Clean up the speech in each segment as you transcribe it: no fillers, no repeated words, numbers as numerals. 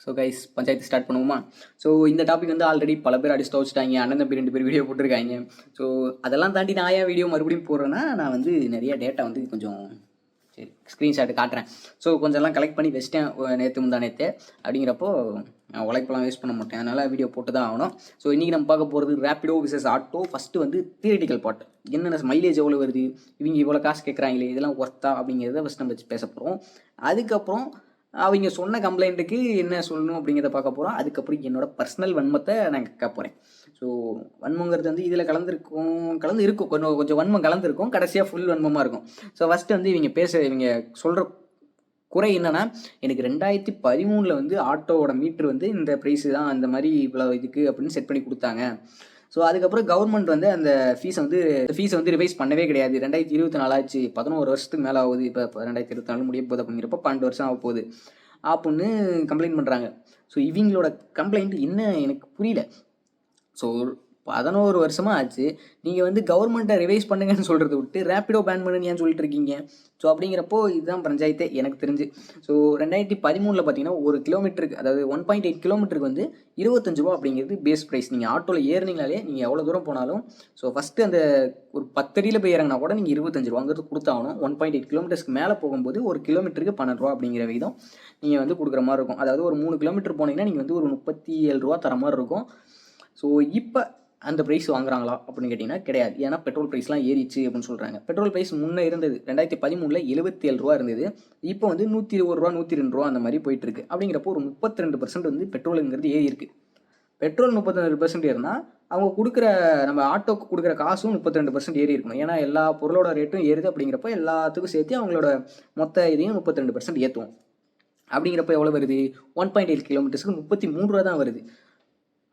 So guys panchayat start பண்ணுவோமா? So இந்த topic வந்து ஆல்ரெடி பல பேர் அடிச்சு வச்சுட்டாங்க. அண்ணன் தம்பி 2 பேர் வீடியோ போட்டிருக்காங்க. ஸோ அதெல்லாம் தாண்டி நான் ஏன் வீடியோ மறுபடியும் போடுறேன்னா, நான் வந்து நிறைய டேட்டா வந்து கொஞ்சம் சரி ஸ்க்ரீன்ஷாட் காட்டுறேன். ஸோ கொஞ்சம்லாம் கலெக்ட் பண்ணி வச்சிட்டேன் நேற்று முந்தா நேற்று. அப்படிங்கிறப்போ உழைப்பெல்லாம் வேஸ்ட் பண்ண மாட்டேன், அதனால் வீடியோ போட்டு தான் ஆகணும். ஸோ இன்றைக்கி நம்ம பார்க்க போகிறது ரேப்பிடோ விசஸ் ஆட்டோ. ஃபஸ்ட்டு வந்து தியரிட்டிக்கல் பார்ட், என்னென்ன மைலேஜ் எவ்வளோ வருது, இவங்க இவ்வளோ காசு கேட்குறாங்களே, இதெல்லாம் ஒர்த்தா அப்படிங்கிறத ஃபஸ்ட் நம்ம வச்சு பேச போகிறோம். அதுக்கப்புறம் அவங்க சொன்ன கம்ப்ளைண்ட்டுக்கு என்ன சொல்லணும் அப்படிங்கிறத பார்க்க போகிறோம். அதுக்கப்புறம் என்னோட பர்சனல் வன்மத்தை நான் கேட்க போகிறேன். ஸோ வன்மங்கிறது வந்து இதில் கலந்து இருக்கும், கொஞ்சம் வன்மம் கலந்துருக்கும், கடைசியாக ஃபுல் வன்மமாக இருக்கும். ஸோ ஃபஸ்ட்டு வந்து இவங்க சொல்கிற குறை என்னென்னா, எனக்கு 2013 வந்து ஆட்டோவோட மீட்ரு வந்து இந்த ப்ரைஸு தான், அந்த மாதிரி இவ்வளோ இதுக்கு அப்படின்னு செட் பண்ணி கொடுத்தாங்க. ஸோ அதுக்கப்புறம் கவர்மெண்ட் வந்து அந்த ஃபீஸை வந்து ரிவைஸ் பண்ணவே கிடையாது. 2024 ஆச்சு, 11 வருஷத்துக்கு மேலே ஆகுது. இப்போ 2024 முடிய போகுது அப்படிங்கிறப்ப 12 வருஷம் ஆக போகுது அப்படின்னு கம்ப்ளைண்ட் பண்ணுறாங்க. ஸோ இவங்களோட கம்ப்ளைண்ட் என்ன எனக்கு புரியல. ஸோ 11 வருஷமாக ஆச்சு, நீங்கள் வந்து கவர்மெண்ட்டை ரிவைஸ் பண்ணுங்கன்னு சொல்கிறத விட்டு ரேப்பிடோ பேன் பண்ணுன்னு ஏன் சொல்லிட்டு இருக்கீங்க? ஸோ அப்படிங்கிறப்போ இதுதான் பஞ்சாயத்தே எனக்கு தெரிஞ்சு. ஸோ 2013 பார்த்தீங்கன்னா ஒரு கிலோமீட்டருக்கு, அதாவது 1.8 கிலோமீட்டருக்கு வந்து 25 ரூபா அப்படிங்கிறது பேஸ் ப்ரைஸ். நீங்கள் ஆட்டோவில் ஏறினீங்களாலே நீங்கள் எவ்வளோ தூரம் போனாலும், ஸோ ஃபஸ்ட்டு அந்த ஒரு 10 அடியில் போய் இறங்கினா கூட நீங்கள் 25 ரூபாங்கிறது கொடுத்தாகணும். 1.8 கிலோமீட்டர்ஸ்க்கு மேலே போகும்போது ஒரு கிலோமீட்டருக்கு 12 ரூபா அப்படிங்கிற விதம் நீங்கள் வந்து கொடுக்குற மாதிரி இருக்கும். அதாவது ஒரு 3 கிலோமீட்டர் போனீங்கன்னா நீங்கள் வந்து ஒரு 37 ரூபா தர மாதிரி இருக்கும். ஸோ இப்போ அந்த ப்ரைஸ் வாங்குறாங்களா அப்படின்னு கேட்டிங்கன்னா கிடையாது. ஏன்னா பெட்ரோல் ப்ரைஸ்லாம் ஏறிச்சு அப்படின்னு சொல்கிறாங்க. பெட்ரோல் ப்ரைஸ் முன்னே இருந்தது 2013 77 ரூபா இருந்தது. இப்போ வந்து 120 ரூபா 102 ரூபா அந்த மாதிரி போயிட்டுருக்கு. அப்படிங்கிறப்போ ஒரு 32% வந்து பெட்ரோலுங்கிறது ஏறி இருக்குது. பெட்ரோல் 32% ஏறினா அவங்க கொடுக்குற, நம்ம ஆட்டோக்கு கொடுக்குற காசும் 32% ஏறி இருக்கணும். ஏன்னா எல்லா பொருளோட ரேட்டும் ஏறுது. அப்படிங்கிறப்ப எல்லாத்துக்கும் சேர்த்து அவங்களோட மொத்த இதையும் 32% ஏற்றுவோம். அப்படிங்கிறப்ப எவ்வளோ வருது? 1.8 கிலோமீட்டர்ஸ்க்கு 33 ரூபா தான் வருது.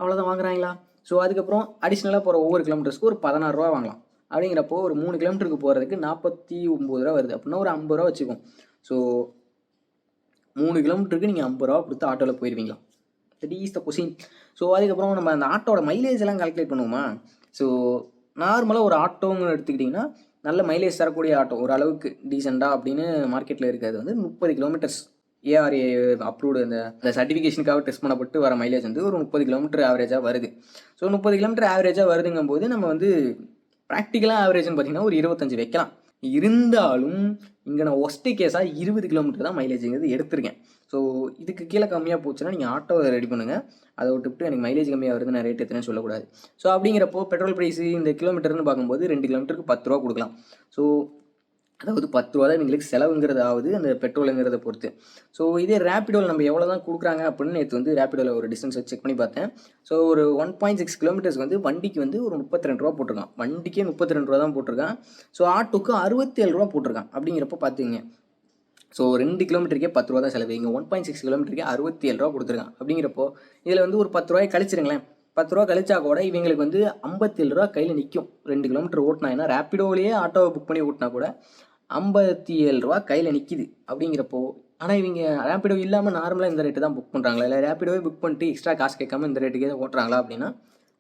அவ்வளோதான் வாங்குறாங்களா? ஸோ அதுக்கப்புறம் அடிஷ்னலாக போகிற ஒவ்வொரு கிலோமீட்டர்ஸ்க்கு ஒரு 16 ரூபா வாங்கலாம். அப்படிங்கிறப்போ ஒரு 3 கிலோமீட்டருக்கு போகிறதுக்கு 49 ரூபா வருது. அப்படின்னா ஒரு 50 ரூபா வச்சுக்கும். ஸோ 3 கிலோமீட்டருக்கு நீங்கள் 50 ரூபா கொடுத்து ஆட்டோவில் போயிடுவீங்களா? That is the question. So அதுக்கப்புறம் நம்ம அந்த ஆட்டோட மைலேஜ் எல்லாம் கால்குலேட் பண்ணுவோமா? ஸோ நார்மலாக ஒரு ஆட்டோன்னு எடுத்துக்கிட்டிங்கன்னா, நல்ல மைலேஜ் தரக்கூடிய ஆட்டோ, ஓரளவுக்கு டீசெண்டாக அப்படின்னு மார்க்கெட்டில் இருக்கிறது வந்து 30 கிலோமீட்டர்ஸ் ஏஆர்ஏ அப்ரூவ்டு அந்த சர்டிஃபிகேஷனுக்காக டெஸ்ட் பண்ணப்பட்டு வர மைலேஜ் வந்து ஒரு 30 கிலோமீட்டர் ஆவரேஜாக வருது. ஸோ 30 கிலோமீட்டர் ஆவரேஜாக வருதுங்கும் போது நம்ம வந்து ப்ராக்டிக்கலாக ஆவரேஜ்னு பார்த்தீங்கன்னா ஒரு 25 வைக்கலாம். இருந்தாலும் இங்கே நான் ஒஸ்ட்டு கேஸாக 20 கிலோமீட்டர் தான் மைலேஜுங்கிறது எடுத்திருக்கேன். ஸோ இதுக்கு கீழே கம்மியாக போச்சுன்னா நீங்கள் ஆட்டோவை ரெடி பண்ணுங்கள். அதை விட்டுவிட்டு எனக்கு மைலேஜ் கம்மியாக வருது, நான் ரேட் எத்தனை சொல்லக்கூடாது. ஸோ அப்படிங்கிறப்போ பெட்ரோல் ப்ரைஸு இந்த கிலோமீட்டர்னு பார்க்கும்போது 2 கிலோமீட்டருக்கு 10 ரூபா கொடுக்கலாம். ஸோ அதாவது 10 ரூபா தான் எங்களுக்கு செலவுங்கிறது ஆகுது அந்த பெட்ரோலுங்கிறத பொறுத்து. ஸோ இதே ரேப்பிடோவில் நம்ம எவ்வளோ தான் கொடுக்குறாங்க அப்படின்னு நேற்று வந்து ரேப்பிடோவில் ஒரு டிஸ்டன்ஸ் வச்சு செக் பண்ணி பார்த்தேன். ஸோ ஒரு 1.6 கிலோமீட்டர்ஸ் வந்து வண்டிக்கு வந்து ஒரு 32 ரூபா போட்டிருக்கான். வண்டிக்கே 32 ரூபா தான் போட்டிருக்கான். ஸோ ஆட்டோக்கு 67 ரூபா போட்டிருக்கான். அப்படிங்கிறப்ப பார்த்துங்க, ஸோ 2 கிலோமீட்டருக்கே 10 ரூபா தான் செலவு. இங்கே 1.6 கிலோமீட்டருக்கே 67 ரூபா கொடுத்துருக்கான். அப்படிங்கிறப்போ இதில் வந்து ஒரு 10 ரூபாய் கழிச்சிருங்களேன். 10 ரூபா கழிச்சா கூட இவங்களுக்கு வந்து 57 ரூபா கையில் நிற்கும். 2 கிலோமீட்டர் ஓட்டினா, ஏன்னா ரேப்பிடோவிலேயே ஆட்டோவை புக் பண்ணி ஓட்டினா கூட 57 ரூபா கையில் நிற்கிது. அப்படிங்கிறப்போ ஆனால் இவங்க ரேப்பிடோ இல்லாமல் நார்மலாக இந்த ரேட்டு தான் புக் பண்ணுறாங்களா, இல்லை ரேப்பிடோவே புக் பண்ணிட்டு எக்ஸ்ட்ரா காசு கேட்காம இந்த ரேட்டுக்கே ஓட்டுறாங்களா அப்படின்னா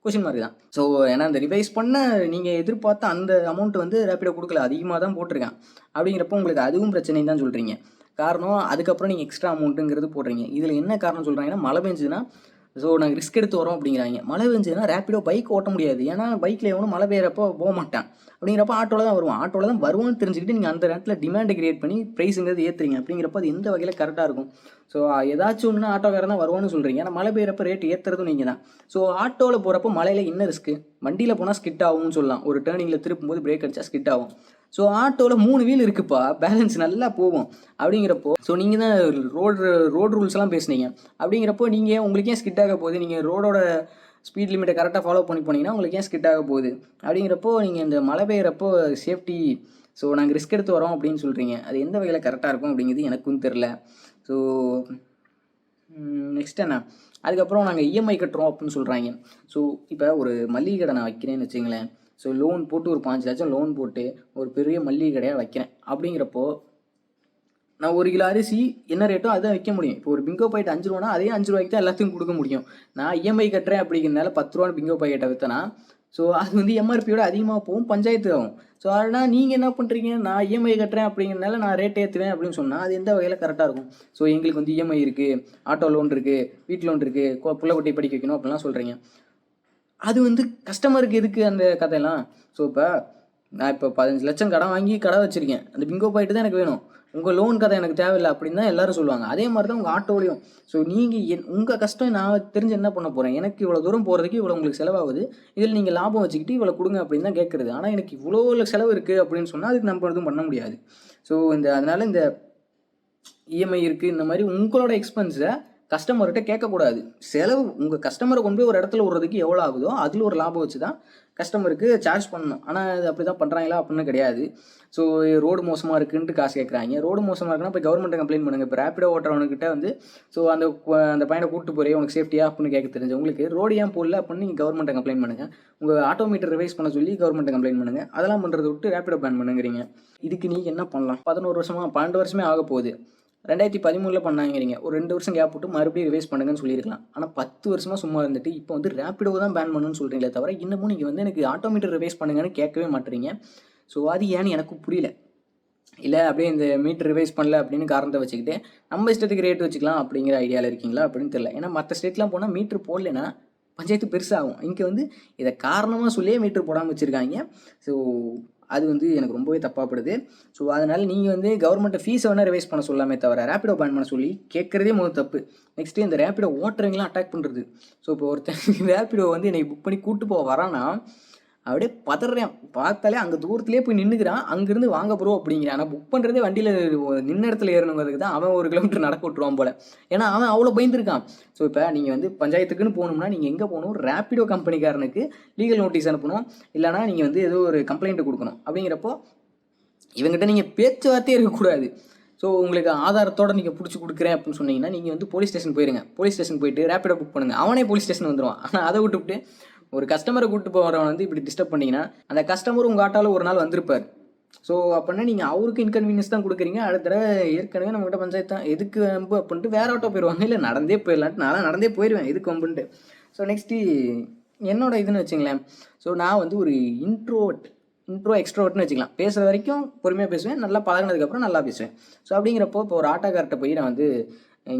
கொஷின் மார்க் தான். ஸோ ஏன்னா அந்த ரிவைஸ் பண்ண நீங்கள் எதிர்பார்த்த அந்த அமௌண்ட் வந்து ரேப்பிடோ கொடுக்கல, அதிகமாக தான் போட்டிருக்கேன். அப்படிங்கிறப்போ உங்களுக்கு அதுவும் பிரச்சனை தான் சொல்கிறீங்க. காரணம் அதுக்கப்புறம் நீங்கள் எக்ஸ்ட்ரா அமௌண்ட்டுங்கிறது போடுறீங்க. இதில் என்ன காரணம் சொல்கிறாங்கன்னா, மழை பெஞ்சுன்னா ஸோ நாங்கள் ரிஸ்க் எடுத்து வரோம் அப்படிங்கிறாங்க. மழை பெஞ்சுன்னா ரேப்பிடோ பைக் ஓட்ட முடியாது. ஏன்னா பைக்கில் எவனும் மழை பெய்யறப்போ போக மாட்டான். அப்படிங்கிறப்ப ஆட்டோவில் தான் வருவான். ஆட்டோவில் தான் வருவான்னு தெரிஞ்சுக்கிட்டு நீங்கள் அந்த நேரத்தில் டிமாண்டை கிரியேட் பண்ணி ப்ரைஸுங்கிறது ஏற்றுறீங்க. அப்படிங்கிறப்ப அது எந்த வகையில் கரெக்டாக இருக்கும்? ஸோ ஏதாச்சும் ஒன்று ஆட்டோக்காரன் தான் வருவான்னு சொல்கிறீங்க. ஆனால் மழை பெய்யறப்ப ரேட் ஏற்றுறதும் நீங்கள் தான். ஸோ ஆட்டோவில் போகிறப்போ மழையில் என்ன ரிஸ்க்கு? வண்டியில் போனால் ஸ்கிட் ஆகும்னு சொல்லலாம். ஒரு டேர்னிங்கில் திருப்பும்போது பிரேக் அடித்தா ஸ்கிட் ஆகும். ஸோ ஆட்டோவில் 3 வீல் இருக்குப்பா, பேலன்ஸ் நல்லா போகும். அப்படிங்கிறப்போ ஸோ நீங்கள் தான் ரோடு ரூல்ஸ்லாம் பேசுனீங்க. அப்படிங்கிறப்போ நீங்கள் உங்களுக்கு ஏன் ஸ்கிட் ஆக போகுது? நீங்கள் ரோடோட ஸ்பீட் லிமிட்டை கரெக்டாக ஃபாலோ பண்ணி போனீங்கன்னா உங்களுக்கு ஏன் ஸ்கிட் ஆக போகுது? அப்படிங்கிறப்போ நீங்கள் இந்த மழை பெய்யறப்போ சேஃப்டி, ஸோ நாங்கள் ரிஸ்க் எடுத்து வரோம் அப்படின்னு சொல்கிறீங்க. அது எந்த வகையில் கரெக்டாக இருக்கும் அப்படிங்கிறது எனக்கும் தெரில. ஸோ நெக்ஸ்ட் என்ன, அதுக்கப்புறம் நாங்கள் இஎம்ஐ கட்டுறோம் அப்படின்னு சொல்கிறாங்க. ஸோ இப்போ ஒரு மளிகை கடை நான் வைக்கிறேன்னு வச்சுங்களேன். ஸோ லோன் போட்டு ஒரு 5 லட்சம் லோன் போட்டு ஒரு பெரிய மளிகை கடையாக வைக்கிறேன். அப்படிங்கிறப்போ நான் 1 கிலோ அரிசி என்ன ரேட்டோ அதான் வைக்க முடியும். இப்போ ஒரு பிங்கோ பாக்கெட் 5 ரூபானா அதே 5 ரூபாய்க்கு தான் எல்லாத்தையும் கொடுக்க முடியும். நான் இஎம்ஐ கட்டுறேன் அப்படிங்கிறனால 10 ரூபான்னு பிங்கோ பாக்கெட்டை விற்றனா ஸோ அது வந்து எம்ஆர்பியோட அதிகமாக போகும், பஞ்சாயத்து ஆகும். ஸோ அதனால் நீங்கள் என்ன பண்ணுறீங்க, நான் இஎம்ஐ கட்டுறேன் அப்படிங்கிறனால நான் ரேட் ஏற்றுவேன் அப்படின்னு சொன்னால் அது எந்த வகையில் கரெக்டாக இருக்கும்? ஸோ எங்களுக்கு வந்து இஎம்ஐ இருக்குது, ஆட்டோ லோன் இருக்குது, வீட்டு லோன் இருக்குது, புள்ள குட்டி படிக்க வைக்கணும் அப்படிலாம் சொல்கிறீங்க. அது வந்து கஸ்டமருக்கு எதுக்கு அந்த கதையெல்லாம்? ஸோ இப்போ நான் இப்போ 15 லட்சம் கடன் வாங்கி கடை வச்சுருக்கேன், அந்த பிங்கோ பாயிண்ட் தான் எனக்கு வேணும், உங்கள் லோன் கதை எனக்கு தேவையில்லை அப்படின்னு தான் எல்லாரும் சொல்லுவாங்க. அதே மாதிரி தான் உங்கள் ஆட்டோலையும். ஸோ நீங்கள் உங்கள் கஷ்டம் நான் தெரிஞ்சு என்ன பண்ண போகிறேன், எனக்கு இவ்வளோ தூரம் போகிறதுக்கு இவ்வளோ உங்களுக்கு செலவாகுது, இதில் நீங்கள் லாபம் வச்சுக்கிட்டு இவ்வளோ கொடுங்க அப்படின்னு தான் கேட்குறது. ஆனால் எனக்கு இவ்வளோ செலவு இருக்குது அப்படின்னு சொன்னால் அதுக்கு நம்ம எதுவும் பண்ண முடியாது. ஸோ அதனால் இந்த இஎம்ஐ இருக்குது, இந்த மாதிரி உங்களோட எக்ஸ்பென்ஸை கஸ்டமர்கிட்ட கேட்கக்கூடாது. செலவு உங்கள் கஸ்டமரை கொண்டு போய் ஒரு இடத்துல விடுறதுக்கு எவ்வளோ ஆகுதோ அதில் ஒரு லாபம் வச்சு தான் கஸ்டமருக்கு சார்ஜ் பண்ணணும். ஆனால் அது அப்படி தான் பண்ணுறாங்களா அப்படின்னு கிடையாது. ஸோ ரோடு மோசமாக இருக்குன்ட்டு காசு கேட்குறாங்க. ரோடு மோசமாக இருக்குன்னா இப்போ கவர்மெண்ட்டை கம்ப்ளைண்ட் பண்ணுங்கள். இப்போ ரேப்பிடோ ஓட்டுறவனுக்கிட்ட வந்து ஸோ அந்த பையனை கூப்பிட்டு போகிறே உனக்கு சேஃப்டியா அப்படின்னு கேட்க தெரிஞ்சு உங்களுக்கு ரோடு ஏன் போடல அப்படின்னு நீங்கள் கவர்மெண்ட்டை கம்ப்ளைண்ட் பண்ணுங்கள். உங்கள் ஆட்டோமீட்டர் ரிவைஸ் பண்ண சொல்லி கவர்மெண்ட்டை கம்ப்ளைண்ட் பண்ணுங்கள். அதெல்லாம் பண்ணுறதை விட்டு ரேப்பிடோ பேன் பண்ணுங்கிறீங்க. இதுக்கு நீங்கள் என்ன பண்ணலாம்? 11 வருஷமாக 12 வருஷமே ஆக போகுது. 2013 பண்ணாங்கிறீங்க. ஒரு 2 வருஷம் கேப் விட்டு மறுபடியும் ரிவைஸ் பண்ணுங்கன்னு சொல்லியிருக்கலாம். ஆனால் 10 வருஷமாக சும்மா இருந்துட்டு இப்போ வந்து ரேப்பிடோ தான் பேன் பண்ணுன்னு சொல்கிறீங்களே தவிர இன்னமும் நீங்கள் வந்து எனக்கு ஆட்டோமீட்டர் ரிவைஸ் பண்ணுங்கன்னு கேட்கவே மாட்டேறீங்க. ஸோ அது ஏன்னு எனக்கு புரியல. இல்லை அப்படியே இந்த மீட்டர் ரிவைஸ் பண்ணல அப்படின்னு காரணத்தை வச்சுக்கிட்டு நம்ம இஷ்டத்துக்கு ரேட் வச்சுக்கலாம் அப்படிங்கிற ஐடியாவில் இருக்கீங்களா அப்படின்னு தெரியல. ஏன்னா மற்ற ஸ்டேட்லாம் போனால் மீட்ரு போடலைன்னா பஞ்சாயத்து பெருசாகும். இங்கே வந்து இதை காரணமாக சொல்லியே மீட்ரு போடாமல் வச்சுருக்காங்க. ஸோ அது வந்து எனக்கு ரொம்பவே தப்பாகப்படுது. ஸோ அதனால் நீங்கள் வந்து கவர்மெண்ட்டை ஃபீஸை வேணால் ரிவைஸ் பண்ண சொல்லாமே தவிர ரேப்பிடோ பேன் பண்ண சொல்லி கேட்குறதே முதல் தப்பு. நெக்ஸ்ட்டு இந்த ரேப்பிடோ ஓட்டுறவங்களாம் அட்டாக் பண்ணுறது. ஸோ இப்போ ஒருத்தன் ரேப்பிடோ வந்து என்னை புக் பண்ணி கூப்பிட்டு போக வரான்னா அப்படியே பதறேன். பார்த்தாலே அங்கே தூரத்துலேயே போய் நின்றுக்கிறான், அங்கேருந்து வாங்க ப்ரோ அப்படிங்கிறான். ஆனால் புக் பண்ணுறதே வண்டியில் நின்ன இடத்துல ஏறணுங்கிறதுக்கு தான் அவன் 1 கிலோமீட்டர் நடக்க விட்டுருவான் போல். ஏன்னா அவன் அவ்வளோ பயந்துருக்கான். ஸோ இப்போ நீங்கள் வந்து பஞ்சாயத்துக்குன்னு போகணும்னா நீங்கள் எங்கே போகணும், ரேப்பிடோ கம்பெனிக்காரனுக்கு லீகல் நோட்டீஸ் அனுப்பணும், இல்லைனா நீங்கள் வந்து ஏதோ ஒரு கம்ப்ளைண்ட்டு கொடுக்கணும். அப்படிங்கிறப்போ இவங்ககிட்ட நீங்கள் பேச்சுவார்த்தையே இருக்கக்கூடாது. ஸோ உங்களுக்கு ஆதாரத்தோடு நீங்கள் பிடிச்சி கொடுக்குறேன் அப்படின்னு சொன்னீங்கன்னா நீங்கள் வந்து போலீஸ் ஸ்டேஷன் போயிருங்க. போலீஸ் ஸ்டேஷன் போயிட்டு ரேப்பிடோ புக் பண்ணுங்கள். அவனே போலீஸ் ஸ்டேஷன் வந்துடுவான். ஆனால் அதை விட்டுவிட்டு ஒரு கஸ்டமரை கூப்பிட்டு போகிறவன் வந்து இப்படி டிஸ்டர்ப் பண்ணிங்கன்னா அந்த கஸ்டமர் உங்கள் ஆட்டோவில் ஒரு நாள் வந்திருப்பார். ஸோ அப்படின்னா நீங்கள் அவருக்கு இன்கன்வீனியன்ஸ் தான் கொடுக்குறீங்க. அடுத்த தடவை ஏற்கனவே நம்மகிட்ட பஞ்சாயத்து தான் எதுக்கு வம்பு அப்படின்ட்டு வேறு ஆட்டோ போயிடுவாங்க. இல்லை நடந்தே போயிடலான்ட்டு நான் நடந்தே போயிடுவேன் எதுக்கு வம்புன்ட்டு. ஸோ நெக்ஸ்ட்டு என்னோட இதுன்னு வச்சுங்களேன். ஸோ நான் வந்து ஒரு இன்ட்ரோ எக்ஸ்ட்ரோவர்ட்னு வச்சுக்கலாம். பேசுகிற வரைக்கும் பொறுமையாக பேசுவேன், நல்லா பழகினதுக்கப்புறம் நல்லா பேசுவேன். ஸோ அப்படிங்கிறப்போ இப்போ ஒரு ஆட்டோக்கார்ட்ட போய் நான் வந்து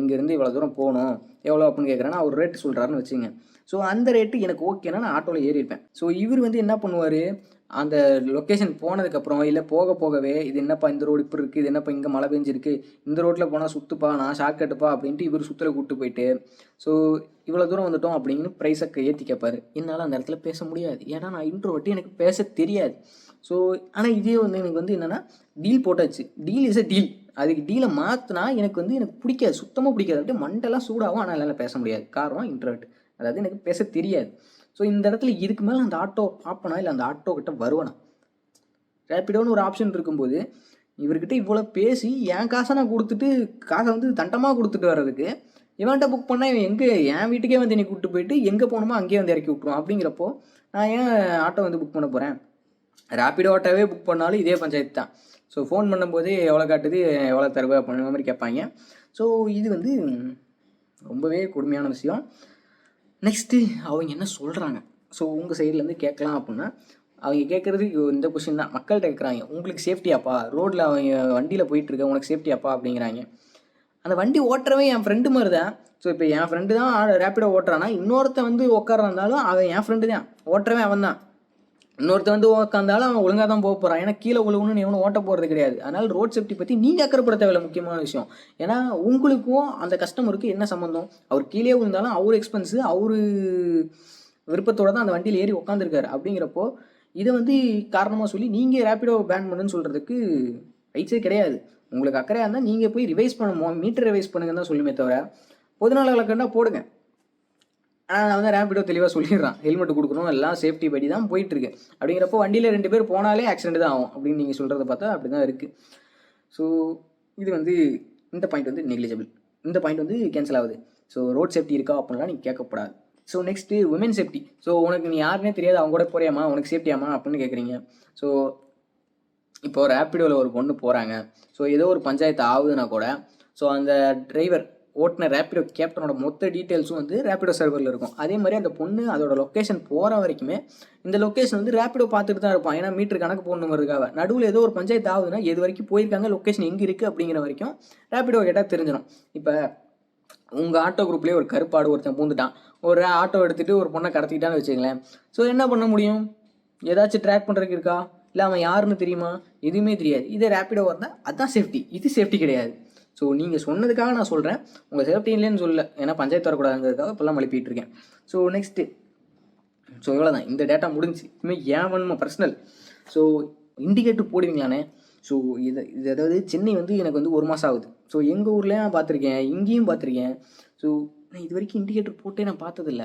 இங்கேருந்து இவ்வளோ தூரம் போகணும் எவ்வளோ அப்படின்னு கேட்குறேன்னா அவர் ரேட்டு சொல்கிறாருன்னு வச்சுங்க. ஸோ அந்த ரேட்டு எனக்கு ஓகேனா நான் ஆட்டோவில் ஏறியிருப்பேன். ஸோ இவர் வந்து என்ன பண்ணுவார், அந்த லொக்கேஷன் போனதுக்கப்புறம் இல்லை போகவே இது என்னப்பா இந்த ரோடு இப்படி இருக்குது, இது என்னப்பா இங்கே மழை பெஞ்சிருக்கு, இந்த ரோட்டில் போனால் சுற்றுப்பா நான் ஷார்ட் கட்டுப்பா அப்படின்ட்டு இவர் சுற்றில் கூப்பிட்டு போயிட்டு ஸோ இவ்வளோ தூரம் வந்துட்டோம் அப்படின்னு ப்ரைஸை ஏற்றி கேட்பார். என்னால் அந்த இடத்துல பேச முடியாது. ஏன்னா நான் இன்ட்ரோவர்ட், எனக்கு பேச தெரியாது. ஸோ ஆனால் இதே வந்து எனக்கு வந்து என்னென்னா டீல் போட்டாச்சு. Deal is a deal. அதுக்கு டீலை மாற்றினா எனக்கு பிடிக்காது, சுத்தமாக பிடிக்காது. அப்படியே மண்டெல்லாம் சூடாகும். ஆனால் என்னால் பேச முடியாது. காரணம் இன்ட்ரோவர்ட், அதாவது எனக்கு பேச தெரியாது. ஸோ இந்த இடத்துல இதுக்கு மேலே அந்த ஆட்டோ பார்ப்பனா இல்லை அந்த ஆட்டோ கிட்ட வருவேனா? ரேப்பிடோன்னு ஒரு ஆப்ஷன் இருக்கும்போது இவர்கிட்ட இவ்வளோ பேசி என் காசை நான் கொடுத்துட்டு காசை வந்து தண்டமாக கொடுத்துட்டு வர்றதுக்கு இவன்கிட்ட புக் பண்ணால் இவன் எங்கே என் வீட்டுக்கே வந்து என்னை கூப்பிட்டு போயிட்டு எங்கே போகணுமோ அங்கேயே வந்து இறக்கி விட்ருவான். அப்படிங்கிறப்போ நான் ஏன் ஆட்டோ வந்து புக் பண்ண போகிறேன்? ரேப்பிடோ ஆட்டோவே புக் பண்ணாலும் இதே பஞ்சாயத்து தான். ஸோ ஃபோன் பண்ணும்போது எவ்வளோ காட்டுது, எவ்வளோ தருவா அப்படின்ற மாதிரி கேட்பாங்க. ஸோ இது வந்து ரொம்பவே கொடுமையான விஷயம். நெக்ஸ்ட்டு அவங்க என்ன சொல்கிறாங்க, ஸோ உங்கள் சைட்லேருந்து கேட்கலாம் அப்படின்னா அவங்க கேட்குறது இந்த கொஷின் தான் மக்கள்கிட்ட கேட்குறாங்க. உங்களுக்கு சேஃப்டியாப்பா, ரோட்டில் அவங்க வண்டியில் போயிட்டுருக்க உனக்கு சேஃப்டியாப்பா அப்படிங்கிறாங்க. அந்த வண்டி ஓட்டுறவே என் ஃப்ரெண்டு மாதிரி தான். ஸோ இப்போ என் ஃப்ரெண்டு தான் ரேப்பிடோ ஓட்டுறான்னா இன்னொருத்த வந்து உட்காராந்தாலும் அவன் என் ஃப்ரெண்டு தான், ஓட்டுறவே அவன் தான். இன்னொருத்த வந்து உட்காந்தாலும் அவன் ஒழுங்காக தான் போக போகிறான். ஏன்னா கீழே உழுவுன்னு எவனும் ஓட்ட போகிறது கிடையாது. அதனால் ரோட் சேஃப்டி பற்றி நீங்கள் அக்கறைப்பட தேவையில்ல, முக்கியமான விஷயம். ஏன்னா உங்களுக்கும் அந்த கஸ்டமருக்கும் என்ன சம்மந்தம்? அவர் கீழே விழுந்தாலும் அவர் எக்ஸ்பென்ஸு, அவர் விருப்பத்தோடு தான் அந்த வண்டியில் ஏறி உட்காந்துருக்காரு. அப்படிங்கிறப்போ இதை வந்து காரணமாக சொல்லி நீங்கள் ரேப்பிடோ பேன் பண்ணுன்னு சொல்கிறதுக்கு ரைட்ஸே கிடையாது. உங்களுக்கு அக்கறையாக இருந்தால் நீங்கள் போய் ரிவைஸ் பண்ணுவோம், மீட்டர் ரிவைஸ் பண்ணுங்கன்னு தான் சொல்லுமே தவிர பொதுநல வழக்குன்னா போடுங்க. ஆனால் நான் வந்து ரேப்பிடோ தெளிவாக சொல்லிடுறான், ஹெல்மெட் கொடுக்கணும், எல்லாம் சேஃப்டி படி தான் போயிட்டுருக்கு. அப்படிங்கிறப்போ வண்டியில் 2 பேர் போனாலே ஆக்சிடென்ட் தான் ஆகும் அப்படின்னு நீங்கள் சொல்கிறத பார்த்தா அப்படி தான் இருக்குது. ஸோ இது வந்து இந்த பாயிண்ட் வந்து நெக்லிஜிபிள், இந்த பாயிண்ட் வந்து கேன்சல் ஆகுது. ஸோ ரோட் சேஃப்டி இருக்கா அப்படின்லாம் நீங்கள் கேட்கக்கூடாது. So next woman safety. So உனக்கு நீ யாருன்னே தெரியாது, அவங்க கூட போறியாமா, உனக்கு சேஃப்டியாமா அப்படின்னு கேட்குறீங்க. ஸோ இப்போது ரேப்பிடோவில் ஒரு பொண்ணு போகிறாங்க, ஸோ ஏதோ ஒரு பஞ்சாயத்து ஆகுதுன்னா கூட ஸோ அந்த டிரைவர் ஓட்டின ரேப்பிடோ கேப்டனோட மொத்த டீட்டெயில்ஸும் வந்து ரேப்பிடோ சர்வரில் இருக்கும். அதே மாதிரி அந்த பொண்ணு அதோட லொக்கேஷன் போகிற வரைக்குமே இந்த லொக்கேஷன் வந்து ரேப்பிடோ பார்த்துட்டு தான் இருப்பான். ஏன்னா மீட்டர் கணக்கு போடணுங்கிறதுக்காக. நடுவில் ஏதோ ஒரு பஞ்சாயத்து ஆகுதுன்னா எது வரைக்கும் போயிருக்காங்க, லொக்கேஷன் எங்கே இருக்குது அப்படிங்கிற வரைக்கும் ரேப்பிடோ கேட்டால் தெரிஞ்சிடும். இப்போ உங்கள் ஆட்டோ குரூப்லேயே ஒரு கருப்பாடு ஒருத்தன் பூந்துட்டான், ஒரு ஆட்டோ எடுத்துகிட்டு ஒரு பொண்ணை கடத்திக்கிட்டான்னு வச்சுங்களேன். ஸோ என்ன பண்ண முடியும்? ஏதாச்சும் ட்ராக் பண்ணுறதுக்கு இருக்கா? இல்லை அவன் யாருன்னு தெரியுமா? எதுவுமே தெரியாது. இதே ரேப்பிடோ இருந்தால் அதுதான் சேஃப்டி, இது சேஃப்டி கிடையாது. ஸோ நீங்கள் சொன்னதுக்காக நான் சொல்கிறேன், உங்கள் சேஃப்டி இல்லைன்னு சொல்லலை, ஏன்னா பஞ்சாயத்து வரக்கூடாதுங்கிறதுக்காக இப்போல்லாம் மழுப்பிட்டு இருக்கேன். ஸோ நெக்ஸ்ட்டு, ஸோ இவ்வளோ தான், இந்த டேட்டா முடிஞ்சு. இனிமேல் ஏன் வேணுமா பர்சனல். ஸோ இண்டிகேட்டர் போடுவீங்களானே. ஸோ இது அதாவது சென்னை வந்து எனக்கு வந்து 1 மாதம் ஆகுது. ஸோ எங்கள் ஊர்லேயும் நான் பார்த்துருக்கேன், இங்கேயும் பார்த்துருக்கேன். ஸோ நான் இது வரைக்கும் இண்டிகேட்டர் போட்டே நான் பார்த்ததில்ல.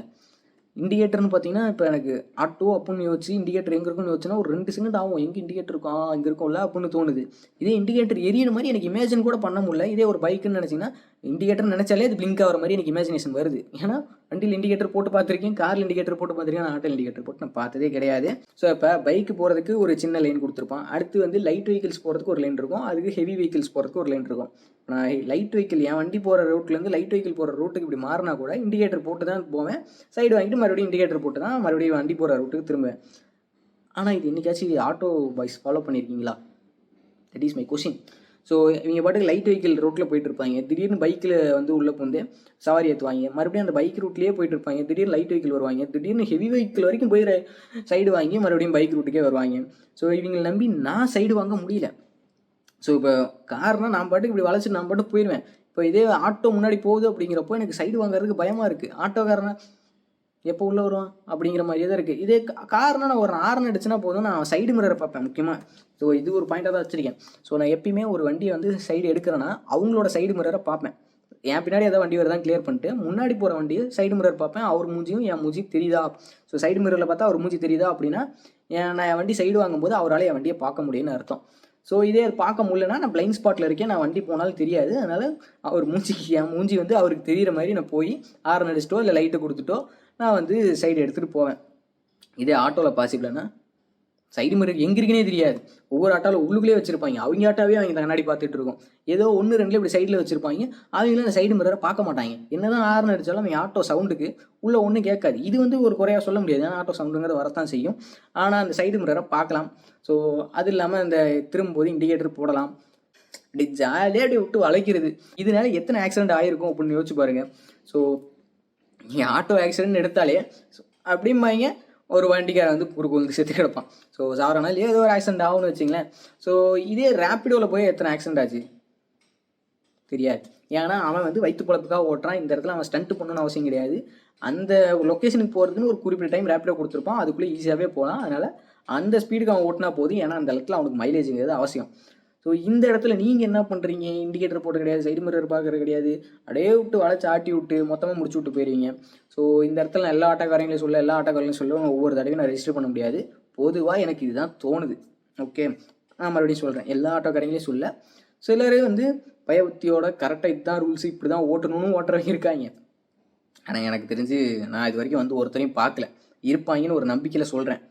இண்டிகேட்டர்னு பார்த்தீங்கன்னா இப்போ எனக்கு ஆட்டோ அப்படின்னு யோசிச்சு இண்டிகேட்டர் எங்கே இருக்குன்னு யோசிச்சுன்னா ஒரு 2 செகண்ட் ஆகும். எங்கே இண்டிகேட்டர் இருக்கும், இங்கே இருக்கும்ல அப்படின்னு தோணுது. இதே இண்டிகேட்டர் எரியிற மாதிரி எனக்கு இமேஜின் கூட பண்ண முடியல. இதே ஒரு பைக்குன்னு நினச்சிங்கன்னா இண்டிகேட்டர் நினச்சாலே அது பிளிங்க் ஆகிற மாதிரி எனக்கு இமேஜினேஷன் வருது. ஏன்னா வண்டியில் இண்டிகேட்டர் போட்டு பார்த்துருக்கேன், காரில் இண்டிகேட்டர் போட்டு பார்த்துருக்கேன், ஆட்டோ இண்டிகேட்டர் போட்டு நான் பார்த்ததே கிடையாது. ஸோ இப்போ பைக்கு போகிறதுக்கு ஒரு சின்ன லைன் கொடுத்துருப்பான். அடுத்து வந்து லைட் வெஹிக்கிள்ஸ் போகிறதுக்கு ஒரு லைன் இருக்கும், அதுக்கு ஹெவி வெஹிக்கிள்ஸ் போகிறதுக்கு ஒரு லைன் இருக்கும். நான் லைட் வெஹிக்கிள் என் வண்டி போகிற ரூட்லேருந்து லைட் வெஹிக்கிள் போகிற ரூட்டுக்கு இப்படி மாறினா கூட இண்டிகேட்டர் போட்டு தான் போவேன். சைடு வாங்கிட்டு மறுபடியும் இண்டிகேட்டர் போட்டு தான் மறுபடியும் வண்டி போகிற ரூட்டுக்கு திரும்புவேன். ஆனால் இது என்றைக்காச்சும் ஆட்டோ பாய்ஸ் ஃபாலோ பண்ணியிருக்கீங்களா? That is my question. So இவங்க பாட்டுக்கு லைட் வெஹிக்கிள் ரோட்டில் போயிட்டு இருப்பாங்க, திடீர்னு பைக்கில் வந்து உள்ளே வந்து சவாரி ஏற்றுவாங்க, மறுபடியும் அந்த பைக் ரூட்லேயே போயிட்டு இருப்பாங்க, திடீர்னு லைட் வெஹிக்கிள் வருவாங்க, திடீர்னு ஹெவி வெஹிக்கிள் வரைக்கும் போய் சைடு வாங்கி மறுபடியும் பைக் ரூட்டுக்கே வருவாங்க. ஸோ இவங்களை நம்பி நான் சைடு வாங்க முடியல. ஸோ இப்போ காரணம் நான் பாட்டுக்கு இப்படி வளைச்சிட்டு நான் பாட்டுக்கு போயிடுவேன். இப்போ இதே ஆட்டோ முன்னாடி போகுது அப்படிங்கிறப்போ எனக்கு சைடு வாங்குறதுக்கு பயமாக இருக்குது. ஆட்டோக்காரனை எப்போ உள்ளே வருவான் அப்படிங்கிற மாதிரியே தான் இருக்குது. இதே காரணம் நான் ஒரு ஹார்ன் அடிச்சுன்னா போதும், நான் சைடு மிரரை பார்ப்பேன் முக்கியமாக. ஸோ இது ஒரு பாயிண்டாக தான் வச்சுருக்கேன். ஸோ நான் எப்பயுமே ஒரு வண்டியை வந்து சைடு எடுக்கிறேன்னா அவங்களோட சைடு மிரரை பார்ப்பேன். என் பின்னாடி ஏதாவது வண்டி வருதான் கிளியர் பண்ணிட்டு முன்னாடி போகிற வண்டியை சைடு மிரர் பார்ப்பேன். அவர் மூஞ்சியும் என் மூஞ்சியும் தெரியுதா? ஸோ சைடு மிரரில் பார்த்தா அவர் மூஞ்சி தெரியுதா அப்படின்னா நான் என் வண்டி சைடு வாங்கும்போது அவரால் என் வண்டியை பார்க்க முடியும்னு அர்த்தம். ஸோ இதே அது பார்க்க முடியலன்னா நான் பிளைண்ட் ஸ்பாட்டில் இருக்கேன், நான் வண்டி போனாலும் தெரியாது. அதனால் அவர் மூஞ்சிக்கு என் மூஞ்சி வந்து அவருக்கு தெரிகிற மாதிரி நான் போய் ஹார்ன் அடிச்சிட்டோ இல்லை லைட்டை கொடுத்துட்டோ நான் வந்து சைடு எடுத்துகிட்டு போவேன். இதே ஆட்டோவில் பாசிபிள்னா சைடு மிரர் எங்கே இருக்குன்னே தெரியாது. ஒவ்வொரு ஆட்டோவில் உள்ளுக்குள்ளே வச்சுருப்பாங்க. அவங்க ஆட்டோவே அவங்க கண்ணாடி பார்த்துட்டு இருக்கோம். ஏதோ 1-2 இப்படி சைடில் வச்சுருப்பாங்க. அவங்களும் அந்த சைடு மிரரை பார்க்க மாட்டாங்க. என்ன தான் ஹார்ன் அடித்தாலும் அவங்க ஆட்டோ சவுண்டுக்கு உள்ளே ஒன்றும் கேட்காது. இது வந்து ஒரு குறையாக சொல்ல முடியாது, ஏன்னா ஆட்டோ சவுண்டுங்கிறது வரத்தான் செய்யும். ஆனால் அந்த சைடு மிரரை பார்க்கலாம். ஸோ அது இல்லாமல் அந்த திரும்பும்போது இண்டிகேட்டர் போடலாம். அப்படி ஜாலியாக அப்படி விட்டு வளைக்கிறது. இதனால எத்தனை ஆக்சிடென்ட் ஆகிருக்கும் அப்படின்னு யோசிச்சு பாருங்கள். ஸோ ஆட்டோ ஆக்சிடென்ட் எடுத்தாலே அப்படிம்பாங்க, ஒரு வண்டிக்காரன் வந்து குறுக்கு வந்து செத்து கிடப்பான். ஸோ சாவரனால ஏதோ ஒரு ஆக்சிடென்ட் ஆகும்னு வச்சிங்களேன். ஸோ இதே ரேப்பிடோவில் போய் எத்தனை ஆக்சிடென்ட் ஆச்சு தெரியாது. ஏன்னா அவன் வந்து வயிற்று பழப்புக்காக ஓட்டுறான். இந்த இடத்துல அவன் ஸ்டண்ட் பண்ணணும்னு அவசியம் கிடையாது. அந்த லொக்கேஷனுக்கு போகிறதுக்குன்னு ஒரு குறிப்பிட்ட டைம் ரேப்பிடோ கொடுத்துருப்பான், அதுக்குள்ளே ஈஸியாகவே போகலாம். அதனால் அந்த ஸ்பீடுக்கு அவன் ஓட்டினா போதும், ஏன்னா அந்த இடத்துல அவனுக்கு மைலேஜுங்கிறது அவசியம். ஸோ இந்த இடத்துல நீங்கள் என்ன பண்ணுறீங்க? இண்டிகேட்டர் போட்டு கிடையாது, சைடு மிரர் பார்க்குறது கிடையாது, அப்படியே விட்டு வளைச்சி ஆட்டி விட்டு மொத்தமாக முடிச்சு விட்டு போயிடுவீங்க. ஸோ இந்த இடத்துல நான் எல்லா ஆட்டோக்காரங்களையும் சொல்ல, எல்லா ஆட்டோக்காரங்களையும் சொல்ல ஒவ்வொரு தடவையும் நான் ரெஜிஸ்டர் பண்ண முடியாது. பொதுவாக எனக்கு இதுதான் தோணுது. ஓகே, நான் மறுபடியும் சொல்கிறேன், எல்லா ஆட்டோக்காரங்களையும் சொல்ல. சிலரே வந்து பயபக்தியோட கரெக்டாக இதுதான் ரூல்ஸ், இப்படி தான் ஓட்டணும்னு ஓட்டுறவங்க இருக்காங்க. ஆனால் எனக்கு தெரிஞ்சு நான் இது வரைக்கும் வந்து ஒருத்தரையும் பார்க்கல, இருப்பாங்கன்னு ஒரு நம்பிக்கையில் சொல்கிறேன்.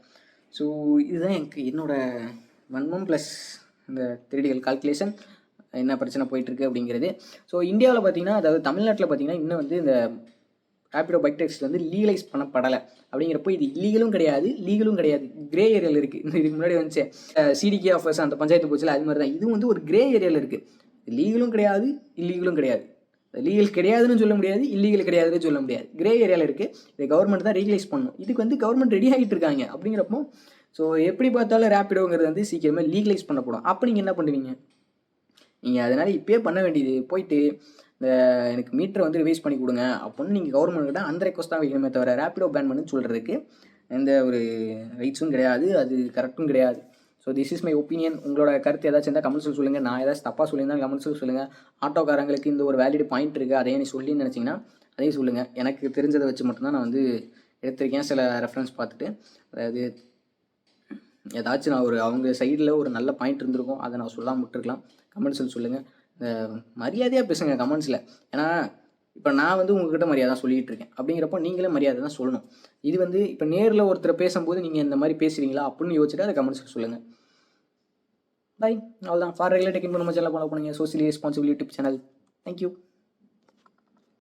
ஸோ இதுதான் எனக்கு என்னோடய வன்மம் ப்ளஸ் இந்த தியரிட்டிக்கல் கால்குலேஷன் என்ன பிரச்சனை போயிட்டுருக்கு அப்படிங்கிறது. ஸோ இந்தியாவில் பார்த்தீங்கன்னா, அதாவது தமிழ்நாட்டில் பார்த்தீங்கன்னா இன்னும் வந்து இந்த ரேப்பிடோ பைக் டேக்ஸி வந்து லீகலைஸ் பண்ணப்படலை. அப்படிங்கிறப்போ இது இல்லீகலும் கிடையாது, லீகலும் கிடையாது, கிரே ஏரியாவில் இருக்குது. இதுக்கு முன்னாடி வந்துச்சு சிடிகே ஆஃபர்ஸ் அந்த பஞ்சாயத்து போச்சுல, அது மாதிரி தான் இதுவும் வந்து ஒரு கிரே ஏரியாவில் இருக்குது. லீகலும் கிடையாது, இல்லீகலும் கிடையாது. லீகல் கிடையாதுன்னு சொல்ல முடியாது, இல்லீகல் கிடையாதுன்னு சொல்ல முடியாது, கிரே ஏரியாவில் இருக்குது. இதை கவர்மெண்ட் தான் ரீகலைஸ் பண்ணணும். இதுக்கு வந்து கவர்மெண்ட் ரெடி ஆகிட்டு இருக்காங்க. அப்படிங்கிறப்போ ஸோ எப்படி பார்த்தாலும் ரேப்பிடோங்கிறது வந்து சீக்கிரமாக லீகலைஸ் பண்ணப்படும். அப்போ நீங்கள் என்ன பண்ணுவீங்க? நீங்கள் அதனால் இப்போயே பண்ண வேண்டியது, போயிட்டு இந்த எனக்கு மீட்டரை வந்து ரிவைஸ் பண்ணி கொடுங்க அப்படின்னு நீங்கள் கவர்மெண்ட்கிட்ட அந்த ரெக்வஸ்ட் தான் வைக்கணுமே தவிர ரேப்பிடோ பேன் பண்ணு சொல்கிறதுக்கு எந்த ஒரு ரைட்ஸும் கிடையாது, அது கரெக்டும் கிடையாது. So this is my opinion. உங்களோட கருத்து ஏதாச்சும் இருந்தால் கமெண்ட்ஸில் சொல்லுங்கள். நான் ஏதாச்சும் தப்பாக சொல்லியிருந்தால் கமெண்ட்ஸில் சொல்லுங்கள். ஆட்டோக்காரங்களுக்கு இந்த ஒரு வேலிட் பாயிண்ட் இருக்குது, அதையே நீ சொல்லின்னு நினச்சிங்கன்னா அதையும் சொல்லுங்கள். எனக்கு தெரிஞ்சதை வச்சு மட்டும்தான் நான் வந்து எடுத்திருக்கேன், சில ரெஃபரன்ஸ் பார்த்துட்டு. அதாவது ஏதாச்சும் நான் ஒரு அவங்க சைடில் ஒரு நல்ல பாயிண்ட் இருந்திருக்கும், அதை நான் சொல்லாமல் விட்டுருக்கலாம். கமெண்ட்ஸில் சொல்லுங்கள். மரியாதையாக பேசுங்க கமெண்ட்ஸில். ஏன்னா இப்போ நான் வந்து உங்கள்கிட்ட மரியாதை தான் சொல்லிகிட்டு இருக்கேன். அப்படிங்கிறப்போ நீங்களே மரியாதை தான் சொல்லணும். இது வந்து இப்போ நேரில் ஒருத்தர் பேசும்போது நீங்கள் இந்த மாதிரி பேசுகிறீங்களா அப்படின்னு யோசிச்சுட்டு அதை கமெண்ட்ஸில் சொல்லுங்கள். பை, அவ்வளோதான். ஃபார் ரெகுலர் டெக் இன்ஃபோ நம்ம சேனல் ஃபாலோ பண்ணுங்கள். Socially responsible YouTube channel. Thank you.